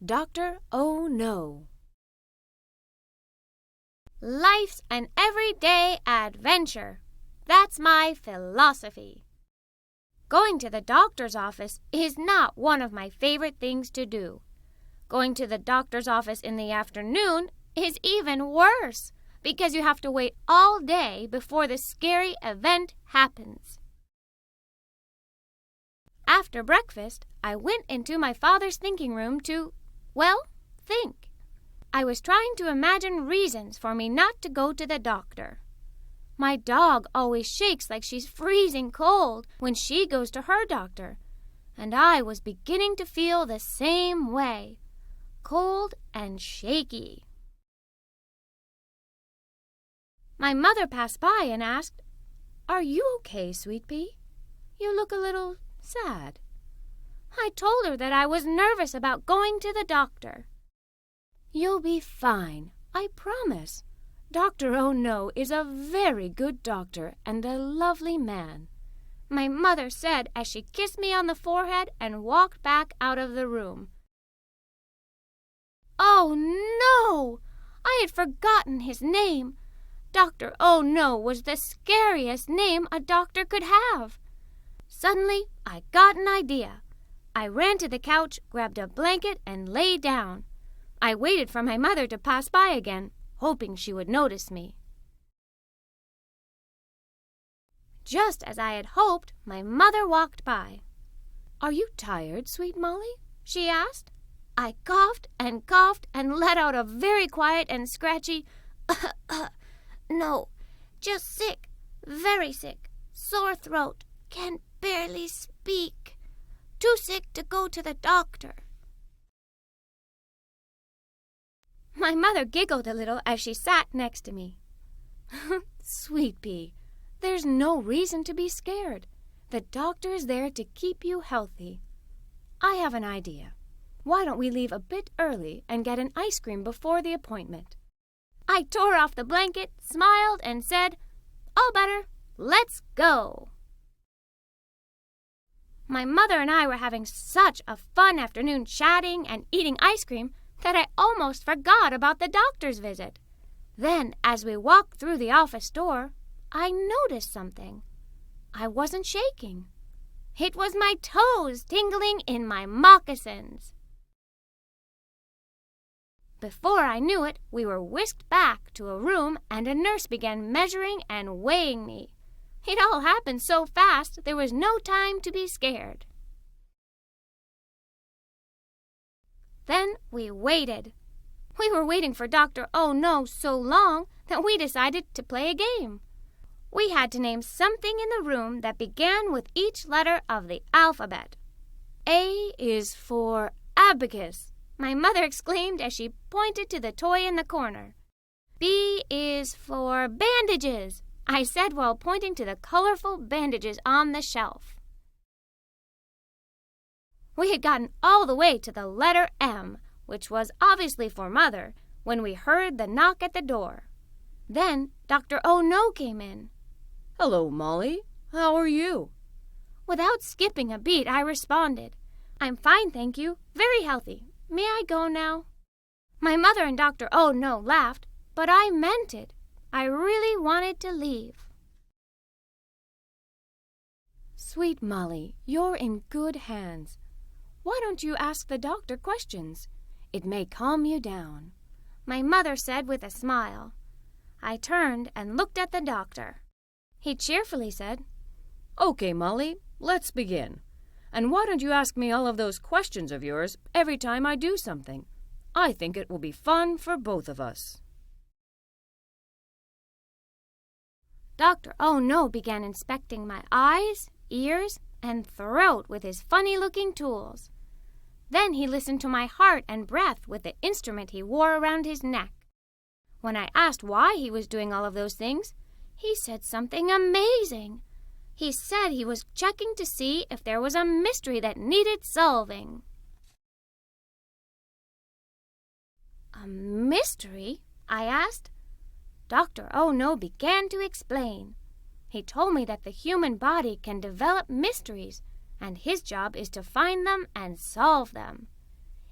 Dr. Oh No. Life's an everyday adventure. That's my philosophy. Going to the doctor's office is not one of my favorite things to do. Going to the doctor's office in the afternoon is even worse because you have to wait all day before the scary event happens. After breakfast, I went into my father's thinking room to, think. I was trying to imagine reasons for me not to go to the doctor. My dog always shakes like she's freezing cold when she goes to her doctor, and I was beginning to feel the same way, cold and shaky. My mother passed by and asked, "Are you okay, Sweet Pea? You look a little sad." I told her that I was nervous about going to the doctor. "You'll be fine, I promise. Dr. Oh No is a very good doctor and a lovely man," my mother said as she kissed me on the forehead and walked back out of the room. Oh no! I had forgotten his name. Dr. Oh No was the scariest name a doctor could have. Suddenly, I got an idea. I ran to the couch, grabbed a blanket, and lay down. I waited for my mother to pass by again, hoping she would notice me. Just as I had hoped, my mother walked by. "Are you tired, Sweet Molly?" she asked. I coughed and let out a very quiet and scratchy, "No, just sick, very sick, sore throat, can barely speak, too sick to go to the doctor." My mother giggled a little as she sat next to me. "Sweet Pea, there's no reason to be scared. The doctor is there to keep you healthy. I have an idea. Why don't we leave a bit early and get an ice cream before the appointment?" I tore off the blanket, smiled, and said, "All better. Let's go." My mother and I were having such a fun afternoon chatting and eating ice cream that I almost forgot about the doctor's visit. Then, as we walked through the office door, I noticed something. I wasn't shaking. It was my toes tingling in my moccasins. Before I knew it, we were whisked back to a room and a nurse began measuring and weighing me. It all happened so fast, there was no time to be scared. Then we waited. We were waiting for Dr. Oh No so long that we decided to play a game. We had to name something in the room that began with each letter of the alphabet. "A is for abacus," my mother exclaimed as she pointed to the toy in the corner. "B is for bandages," I said while pointing to the colorful bandages on the shelf. We had gotten all the way to the letter M, which was obviously for Mother, when we heard the knock at the door. Then Dr. Oh No came in. "Hello, Molly. How are you?" Without skipping a beat, I responded, "I'm fine, thank you. Very healthy. May I go now?" My mother and Dr. Oh No laughed, but I meant it. I really wanted to leave. "Sweet Molly, you're in good hands. Why don't you ask the doctor questions? It may calm you down," my mother said with a smile. I turned and looked at the doctor. He cheerfully said, "Okay, Molly, let's begin. And why don't you ask me all of those questions of yours every time I do something? I think it will be fun for both of us." Dr. Oh No began inspecting my eyes, ears, and throat with his funny-looking tools. Then he listened to my heart and breath with the instrument he wore around his neck. When I asked why he was doing all of those things, he said something amazing. He said he was checking to see if there was a mystery that needed solving. "A mystery?" I asked. Dr. Oh No began to explain. He told me that the human body can develop mysteries, and his job is to find them and solve them.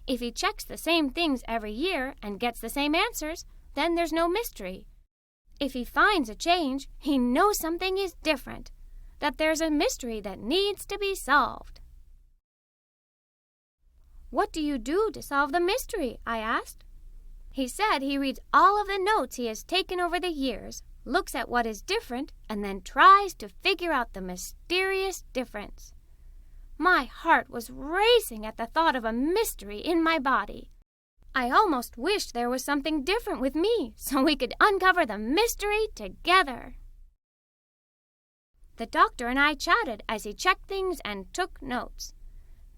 If he checks the same things every year and gets the same answers, then there's no mystery. If he finds a change, he knows something is different, that there's a mystery that needs to be solved. What do you do to solve the mystery? I asked. He said he reads all of the notes he has taken over the years, looks at what is different, and then tries to figure out the mysterious difference. My heart was racing at the thought of a mystery in my body. I almost wished there was something different with me so we could uncover the mystery together. The doctor and I chatted as he checked things and took notes.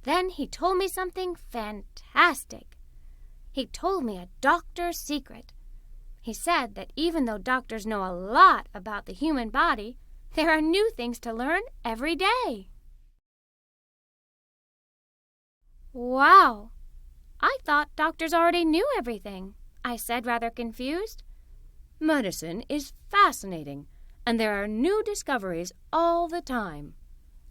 Then he told me something fantastic. He told me a doctor's secret. He said that even though doctors know a lot about the human body, there are new things to learn every day. Wow! I thought doctors already knew everything, I said, rather confused. Medicine is fascinating, and there are new discoveries all the time.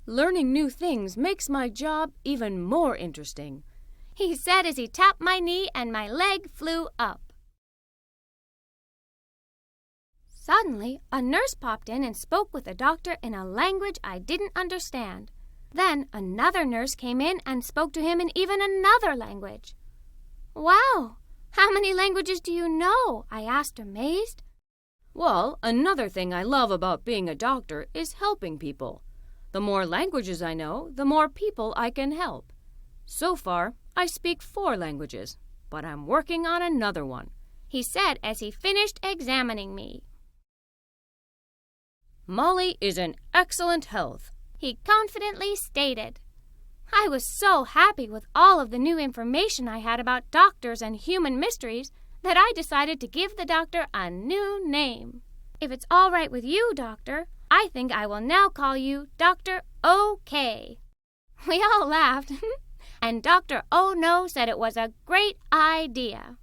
Learning new things makes my job even more interesting, he said as he tapped my knee and my leg flew up. Suddenly, a nurse popped in and spoke with the doctor in a language I didn't understand. Then another nurse came in and spoke to him in even another language. Wow! How many languages do you know? I asked, amazed. Well, another thing I love about being a doctor is helping people. The more languages I know, the more people I can help. So far, I speak 4 languages, but I'm working on another one, he said as he finished examining me. Molly is in excellent health, he confidently stated. I was so happy with all of the new information I had about doctors and human mysteries that I decided to give the doctor a new name. If it's all right with you, Doctor, I think I will now call you Dr. OK. We all laughed, and Dr. Oh No said it was a great idea.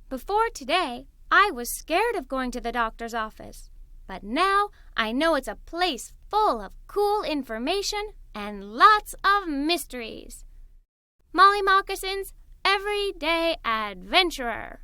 Before today, I was scared of going to the doctor's office, but now I know it's a place full of cool information and lots of mysteries. Molly Moccasins, everyday adventurer.